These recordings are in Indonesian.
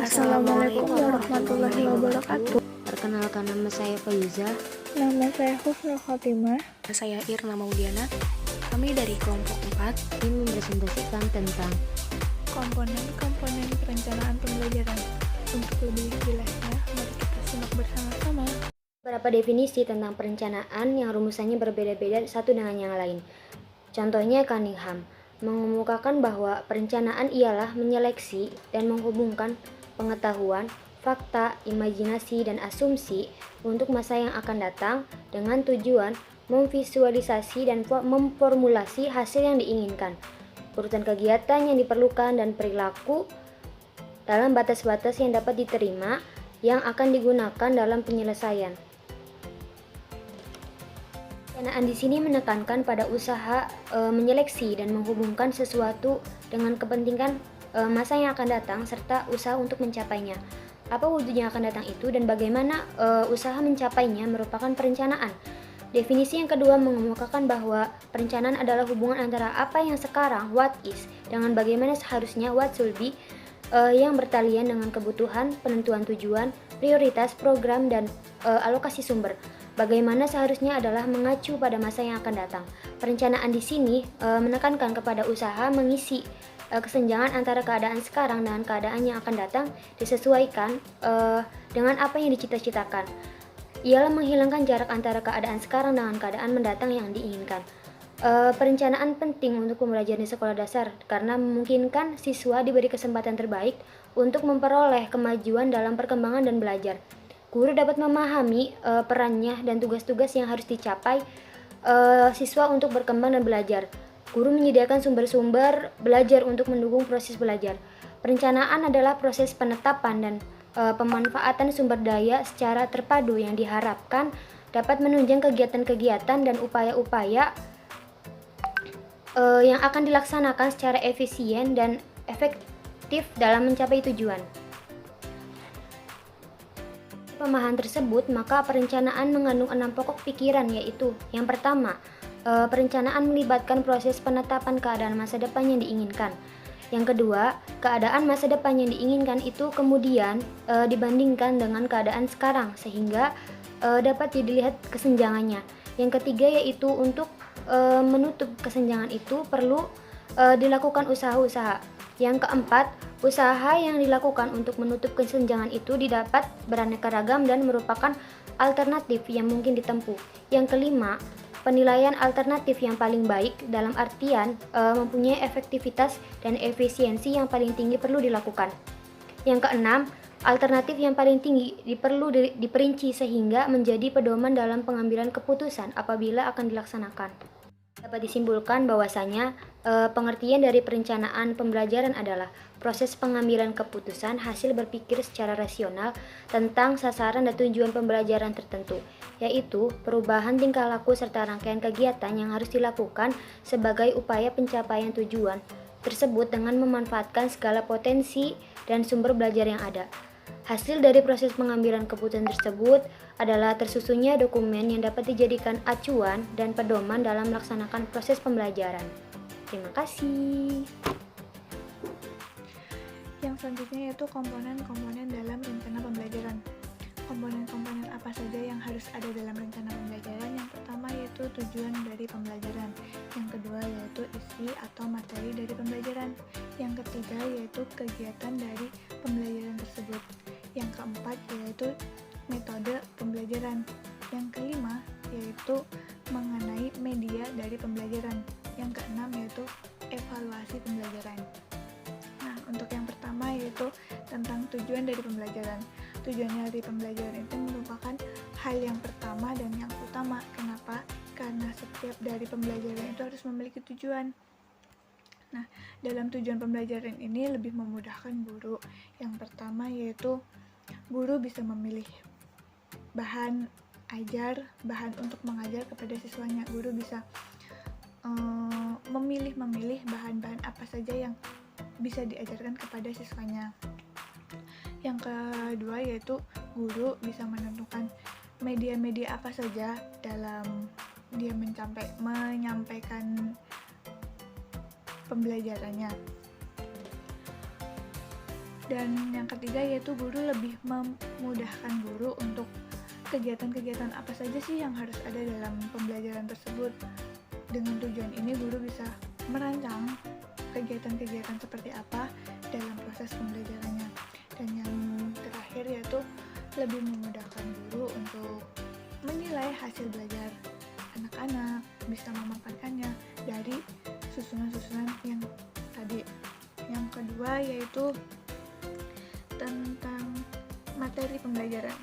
Assalamualaikum warahmatullahi wabarakatuh. Perkenalkan, nama saya Faiza. Nama saya Husnul Khotimah. Saya Irna Maudiana. Kami dari kelompok 4 Ini mempresentasikan tentang komponen-komponen perencanaan pembelajaran. Untuk lebih jelasnya, mari kita simak bersama-sama. beberapa definisi tentang perencanaan yang rumusannya berbeda-beda satu dengan yang lain. Contohnya Cunningham mengemukakan bahwa perencanaan ialah menyeleksi dan menghubungkan pengetahuan, fakta, imajinasi, dan asumsi untuk masa yang akan datang dengan tujuan memvisualisasi dan memformulasi hasil yang diinginkan, urutan kegiatan yang diperlukan, dan perilaku dalam batas-batas yang dapat diterima yang akan digunakan dalam penyelesaian. Perencanaan di sini menekankan pada usaha menyeleksi dan menghubungkan sesuatu dengan kepentingan masa yang akan datang serta usaha untuk mencapainya. Apa wujud yang akan datang itu dan bagaimana usaha mencapainya merupakan perencanaan. Definisi yang kedua mengemukakan bahwa perencanaan adalah hubungan antara apa yang sekarang, what is, dengan bagaimana seharusnya, what should be, yang bertalian dengan kebutuhan, penentuan tujuan, prioritas, program, dan alokasi sumber. Bagaimana seharusnya adalah mengacu pada masa yang akan datang. Perencanaan di sini menekankan kepada usaha mengisi kesenjangan antara keadaan sekarang dengan keadaan yang akan datang disesuaikan dengan apa yang dicita-citakan. Ialah menghilangkan jarak antara keadaan sekarang dengan keadaan mendatang yang diinginkan. Perencanaan penting untuk pembelajaran di sekolah dasar karena memungkinkan siswa diberi kesempatan terbaik untuk memperoleh kemajuan dalam perkembangan dan belajar. Guru dapat memahami perannya dan tugas-tugas yang harus dicapai siswa untuk berkembang dan belajar. Guru menyediakan sumber-sumber belajar untuk mendukung proses belajar. Perencanaan adalah proses penetapan dan pemanfaatan sumber daya secara terpadu yang diharapkan dapat menunjang kegiatan-kegiatan dan upaya-upaya yang akan dilaksanakan secara efisien dan efektif dalam mencapai tujuan. Pemahaman tersebut, maka perencanaan mengandung 6 pokok pikiran, yaitu yang pertama, perencanaan melibatkan proses penetapan keadaan masa depan yang diinginkan. Yang kedua, keadaan masa depan yang diinginkan itu kemudian dibandingkan dengan keadaan sekarang sehingga dapat dilihat kesenjangannya. Yang ketiga yaitu untuk menutup kesenjangan itu perlu dilakukan usaha-usaha. Yang keempat, usaha yang dilakukan untuk menutup kesenjangan itu didapat beraneka ragam dan merupakan alternatif yang mungkin ditempuh. Yang kelima, penilaian alternatif yang paling baik dalam artian mempunyai efektivitas dan efisiensi yang paling tinggi perlu dilakukan. Yang keenam, alternatif yang paling tinggi perlu diperinci sehingga menjadi pedoman dalam pengambilan keputusan apabila akan dilaksanakan. Dapat disimpulkan bahwasanya pengertian dari perencanaan pembelajaran adalah proses pengambilan keputusan hasil berpikir secara rasional tentang sasaran dan tujuan pembelajaran tertentu, yaitu perubahan tingkah laku serta rangkaian kegiatan yang harus dilakukan sebagai upaya pencapaian tujuan tersebut dengan memanfaatkan segala potensi dan sumber belajar yang ada. Hasil dari proses pengambilan keputusan tersebut adalah tersusunnya dokumen yang dapat dijadikan acuan dan pedoman dalam melaksanakan proses pembelajaran. Terima kasih. Yang selanjutnya yaitu komponen-komponen dalam rencana pembelajaran. Komponen-komponen apa saja yang harus ada dalam rencana pembelajaran? Yang pertama yaitu tujuan dari pembelajaran. Yang kedua yaitu isi atau materi dari pembelajaran. Yang ketiga yaitu kegiatan dari pembelajaran tersebut. Yang keempat yaitu metode pembelajaran. Yang kelima yaitu mengenai media dari pembelajaran. Yang keenam yaitu evaluasi pembelajaran. Nah, untuk yang pertama yaitu tentang tujuan dari pembelajaran. Tujuan dari pembelajaran itu merupakan hal yang pertama dan yang utama. Kenapa? Karena setiap dari pembelajaran itu harus memiliki tujuan. Nah, dalam tujuan pembelajaran ini lebih memudahkan guru. Yang pertama yaitu guru bisa memilih bahan ajar, bahan untuk mengajar kepada siswanya. Guru bisa memilih bahan-bahan apa saja yang bisa diajarkan kepada siswanya. Yang kedua yaitu guru bisa menentukan media-media apa saja dalam dia menyampaikan pembelajarannya. Dan yang ketiga yaitu guru lebih memudahkan guru untuk kegiatan-kegiatan apa saja sih yang harus ada dalam pembelajaran tersebut. Dengan tujuan ini guru bisa merancang kegiatan-kegiatan seperti apa dalam proses pembelajarannya. Dan yang terakhir yaitu lebih memudahkan guru untuk menilai hasil belajar anak-anak, bisa memaparkannya dari susunan-susunan yang tadi. Yang kedua yaitu tentang materi pembelajaran.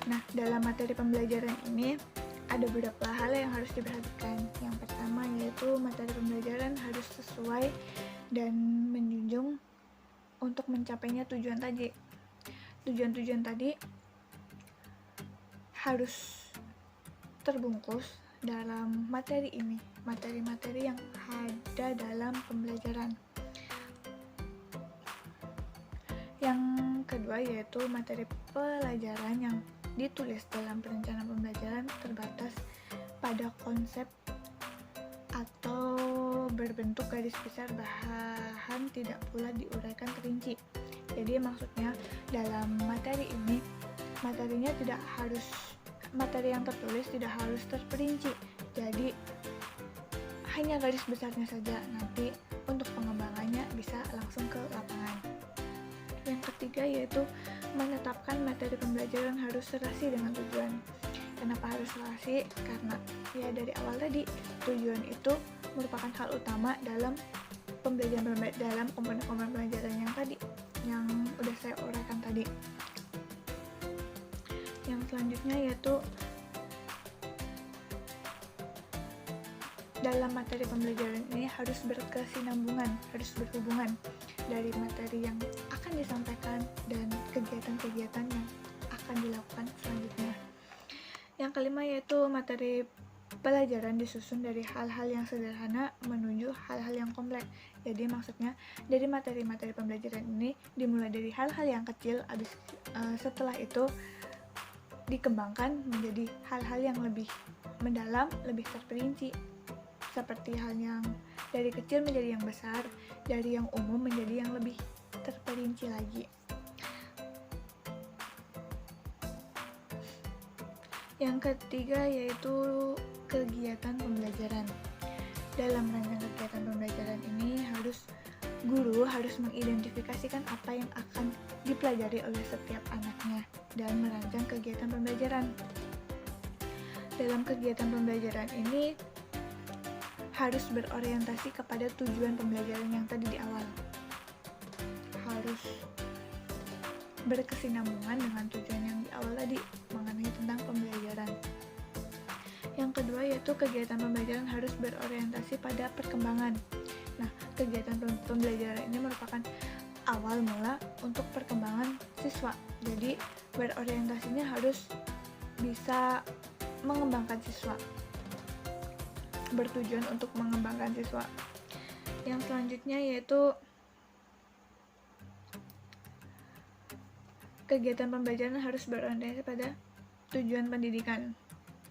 Nah, dalam materi pembelajaran ini ada beberapa hal yang harus diperhatikan. Yang pertama yaitu materi pembelajaran harus sesuai dan menjunjung untuk mencapainya tujuan tadi. Tujuan-tujuan tadi harus terbungkus dalam materi ini, materi-materi yang ada dalam pembelajaran. Yang kedua yaitu materi pelajaran yang ditulis dalam perencanaan pembelajaran terbatas pada konsep atau berbentuk garis besar, bahan tidak pula diuraikan terinci. Jadi maksudnya dalam materi ini, materi yang tertulis tidak harus terperinci, jadi hanya garis besarnya saja, nanti untuk pengembangannya bisa langsung ke lapangan. Yang ketiga yaitu menetapkan materi pembelajaran harus serasi dengan tujuan. Kenapa harus serasi? Karena ya dari awal tadi, tujuan itu merupakan hal utama dalam pembelajaran, dalam komponen-komponen pembelajaran yang tadi, yang udah saya uraikan tadi. Yang selanjutnya yaitu dalam materi pembelajaran ini harus berkesinambungan, harus berhubungan dari materi yang akan disampaikan dan kegiatan-kegiatan yang akan dilakukan selanjutnya. Yang kelima yaitu materi pelajaran disusun dari hal-hal yang sederhana menuju hal-hal yang kompleks. Jadi maksudnya dari materi-materi pembelajaran ini dimulai dari hal-hal yang kecil, setelah itu dikembangkan menjadi hal-hal yang lebih mendalam, lebih terperinci. Seperti hal yang dari kecil menjadi yang besar, dari yang umum menjadi yang lebih terperinci lagi. Yang ketiga yaitu kegiatan pembelajaran. Dalam rangkaian kegiatan pembelajaran ini guru harus mengidentifikasikan apa yang akan dipelajari oleh setiap anaknya dan merancang kegiatan pembelajaran. Dalam kegiatan pembelajaran ini harus berorientasi kepada tujuan pembelajaran yang tadi di awal. Harus berkesinambungan dengan tujuan yang di awal tadi mengenai tentang pembelajaran. Yang kedua yaitu kegiatan pembelajaran harus berorientasi pada perkembangan. Nah, kegiatan pembelajaran ini merupakan awal mula untuk perkembangan siswa. Jadi, berorientasinya harus bisa mengembangkan siswa. Bertujuan untuk mengembangkan siswa. Yang selanjutnya yaitu kegiatan pembelajaran harus berorientasi pada tujuan pendidikan.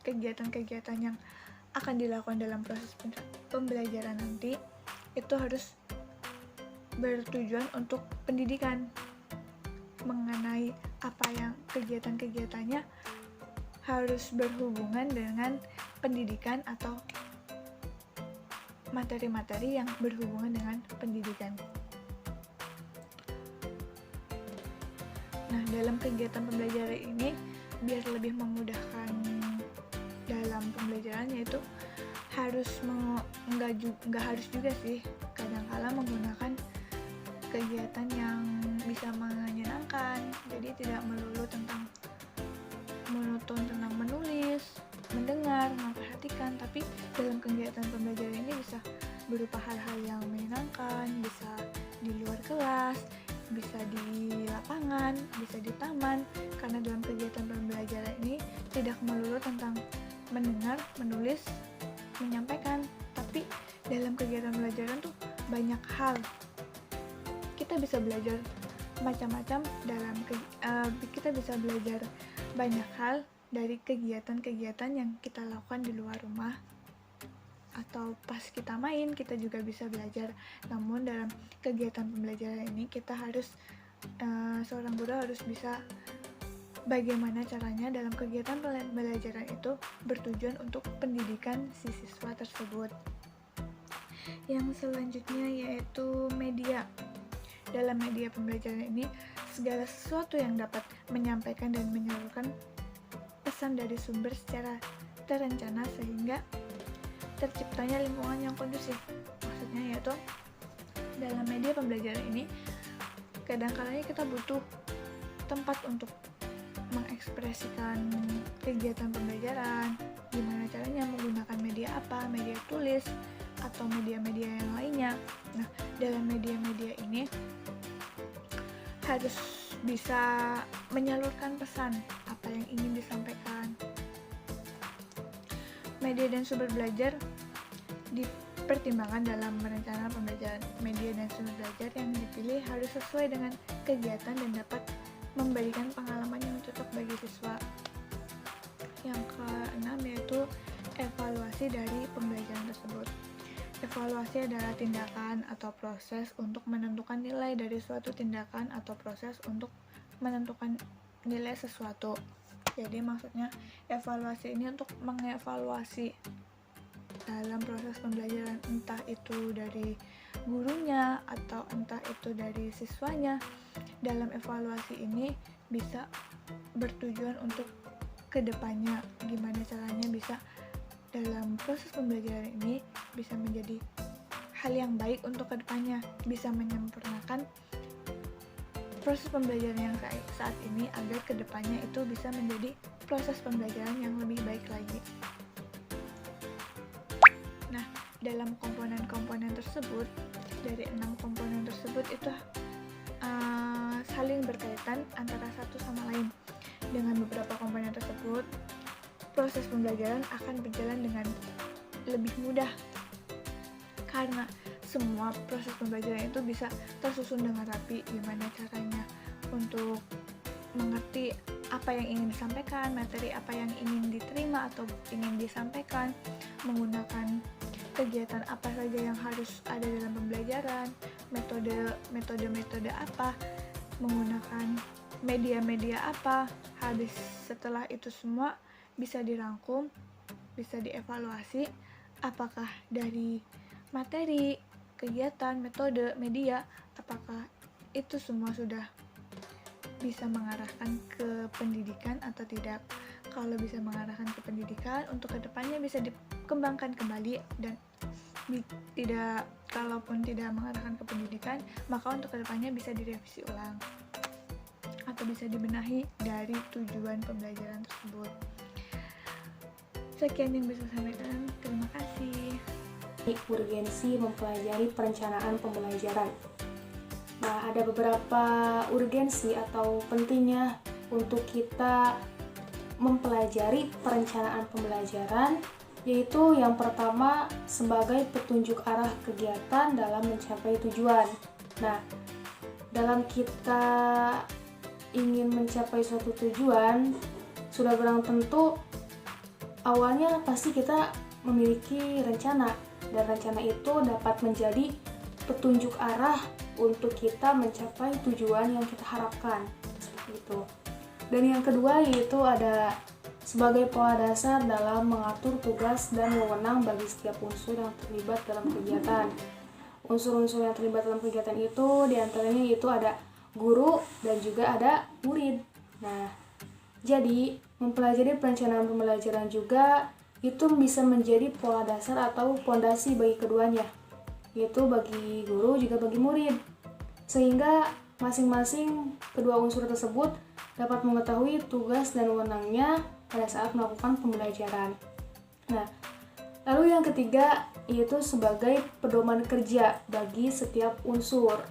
Kegiatan-kegiatan yang akan dilakukan dalam proses pembelajaran nanti itu harus bertujuan untuk pendidikan, mengenai apa yang kegiatan-kegiatannya harus berhubungan dengan pendidikan atau materi-materi yang berhubungan dengan pendidikan. Nah, dalam kegiatan pembelajaran ini biar lebih memudahkan dalam pembelajaran yaitu nggak harus juga sih, kadang-kala menggunakan kegiatan yang bisa menyenangkan, jadi tidak melulu tentang monoton tentang menulis, mendengar, memperhatikan, tapi dalam kegiatan pembelajaran ini bisa berupa hal-hal yang menyenangkan, bisa di luar kelas, bisa di lapangan, bisa di taman, karena dalam kegiatan pembelajaran ini tidak melulu tentang mendengar, menulis, menyampaikan, tapi dalam kegiatan pembelajaran tuh banyak hal. Kita bisa belajar macam-macam kita bisa belajar banyak hal dari kegiatan-kegiatan yang kita lakukan di luar rumah atau pas kita main kita juga bisa belajar. Namun dalam kegiatan pembelajaran ini kita harus seorang guru harus bisa bagaimana caranya dalam kegiatan pembelajaran itu bertujuan untuk pendidikan si siswa tersebut. Yang selanjutnya yaitu media. Dalam media pembelajaran ini, segala sesuatu yang dapat menyampaikan dan menyalurkan pesan dari sumber secara terencana sehingga terciptanya lingkungan yang kondusif. Maksudnya yaitu dalam media pembelajaran ini kadang-kadang kita butuh tempat untuk mengekspresikan kegiatan pembelajaran, gimana caranya menggunakan media apa, media tulis atau media-media yang lainnya. Nah, dalam media-media ini harus bisa menyalurkan pesan apa yang ingin disampaikan. Media dan sumber belajar dipertimbangkan dalam merencanakan pembelajaran. Media dan sumber belajar yang dipilih harus sesuai dengan kegiatan dan dapat memberikan pengalaman yang cocok bagi siswa. Yang keenam yaitu evaluasi dari pembelajaran tersebut. Evaluasi adalah tindakan atau proses untuk menentukan nilai dari suatu tindakan atau proses untuk menentukan nilai sesuatu. Jadi maksudnya evaluasi ini untuk mengevaluasi dalam proses pembelajaran, entah itu dari gurunya atau entah itu dari siswanya. Dalam evaluasi ini bisa bertujuan untuk kedepannya, gimana caranya bisa dalam proses pembelajaran ini bisa menjadi hal yang baik untuk kedepannya, bisa menyempurnakan proses pembelajaran yang saat ini agar kedepannya itu bisa menjadi proses pembelajaran yang lebih baik lagi. Nah, dalam komponen-komponen tersebut, dari 6 komponen tersebut itu saling berkaitan antara satu sama lain. Dengan beberapa komponen tersebut, proses pembelajaran akan berjalan dengan lebih mudah karena semua proses pembelajaran itu bisa tersusun dengan rapi. Gimana caranya untuk mengerti apa yang ingin disampaikan, materi apa yang ingin diterima atau ingin disampaikan, menggunakan kegiatan apa saja yang harus ada dalam pembelajaran, metode apa, menggunakan media-media apa. Habis setelah itu semua bisa dirangkum, bisa dievaluasi apakah dari materi, kegiatan, metode, media, apakah itu semua sudah bisa mengarahkan ke pendidikan atau tidak. Kalau bisa mengarahkan ke pendidikan, untuk kedepannya bisa dikembangkan kembali, dan kalaupun tidak mengarahkan ke pendidikan, maka untuk kedepannya bisa direvisi ulang atau bisa dibenahi dari tujuan pembelajaran tersebut. Sekian yang bisa saya sampaikan, terima kasih. Urgensi mempelajari perencanaan pembelajaran. Nah, ada beberapa urgensi atau pentingnya untuk kita mempelajari perencanaan pembelajaran, yaitu yang pertama sebagai petunjuk arah kegiatan dalam mencapai tujuan. Nah, dalam kita ingin mencapai suatu tujuan, sudah barang tentu awalnya pasti kita memiliki rencana, dan rencana itu dapat menjadi petunjuk arah untuk kita mencapai tujuan yang kita harapkan, seperti itu. Dan yang kedua yaitu ada sebagai pola dasar dalam mengatur tugas dan wewenang bagi setiap unsur yang terlibat dalam kegiatan. Unsur-unsur yang terlibat dalam kegiatan itu diantaranya yaitu ada guru dan juga ada murid. Nah, jadi mempelajari perencanaan pembelajaran juga itu bisa menjadi pola dasar atau fondasi bagi keduanya, yaitu bagi guru juga bagi murid, sehingga masing-masing kedua unsur tersebut dapat mengetahui tugas dan wewenangnya pada saat melakukan pembelajaran. Nah, lalu yang ketiga yaitu sebagai pedoman kerja bagi setiap unsur.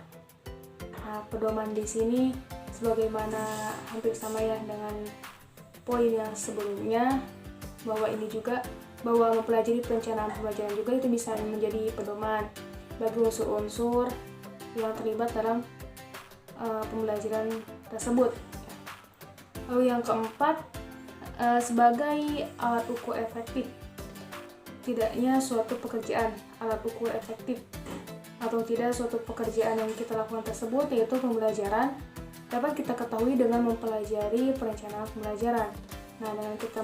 Nah, pedoman di sini sebagaimana hampir sama ya dengan poin yang sebelumnya, bahwa ini juga bahwa mempelajari perencanaan pembelajaran juga itu bisa menjadi pedoman bagi unsur-unsur yang terlibat dalam pembelajaran tersebut. Lalu yang keempat, sebagai alat ukur efektif. tidaknya suatu pekerjaan alat ukur efektif atau tidak suatu pekerjaan yang kita lakukan tersebut, yaitu pembelajaran, dapat kita ketahui dengan mempelajari perencanaan pembelajaran. Nah, dengan kita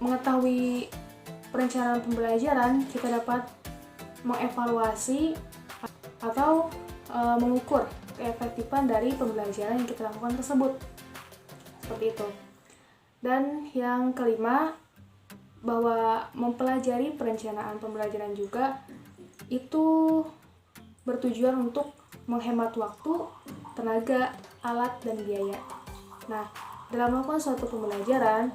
mengetahui perencanaan pembelajaran, kita dapat mengevaluasi atau mengukur keefektifan dari pembelajaran yang kita lakukan tersebut. Seperti itu. Dan yang kelima, bahwa mempelajari perencanaan pembelajaran juga itu bertujuan untuk menghemat waktu, tenaga, alat, dan biaya. Nah, dalam melakukan suatu pembelajaran,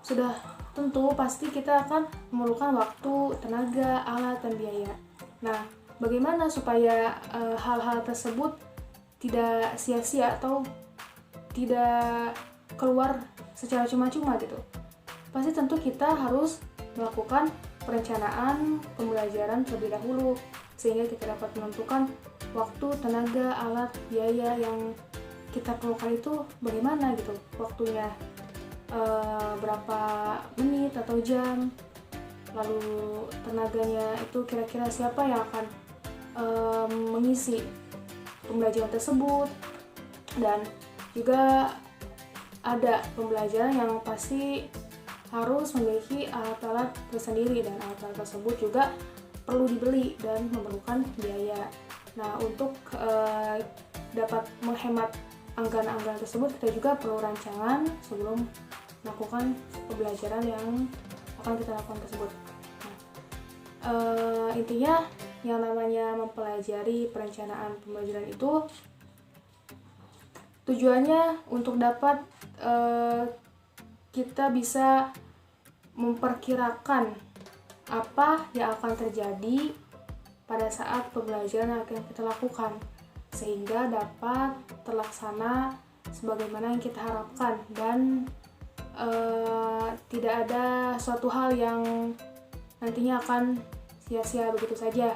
sudah tentu pasti kita akan memerlukan waktu, tenaga, alat, dan biaya. Nah, bagaimana supaya hal-hal tersebut tidak sia-sia atau tidak keluar secara cuma-cuma gitu? Pasti tentu kita harus melakukan perencanaan pembelajaran terlebih dahulu, sehingga kita dapat menentukan waktu, tenaga, alat, biaya yang kita perlukan itu bagaimana gitu waktunya, berapa menit atau jam, lalu tenaganya itu kira-kira siapa yang akan mengisi pembelajaran tersebut, dan juga ada pembelajaran yang pasti harus memiliki alat-alat tersendiri, dan alat-alat tersebut juga perlu dibeli dan memerlukan biaya. Nah, untuk dapat menghemat anggaran-anggaran tersebut, kita juga perlu rancangan sebelum melakukan pembelajaran yang akan kita lakukan tersebut. Nah, intinya yang namanya mempelajari perencanaan pembelajaran itu tujuannya untuk dapat kita bisa memperkirakan apa yang akan terjadi pada saat pembelajaran yang akan kita lakukan, sehingga dapat terlaksana sebagaimana yang kita harapkan, dan tidak ada suatu hal yang nantinya akan sia-sia begitu saja.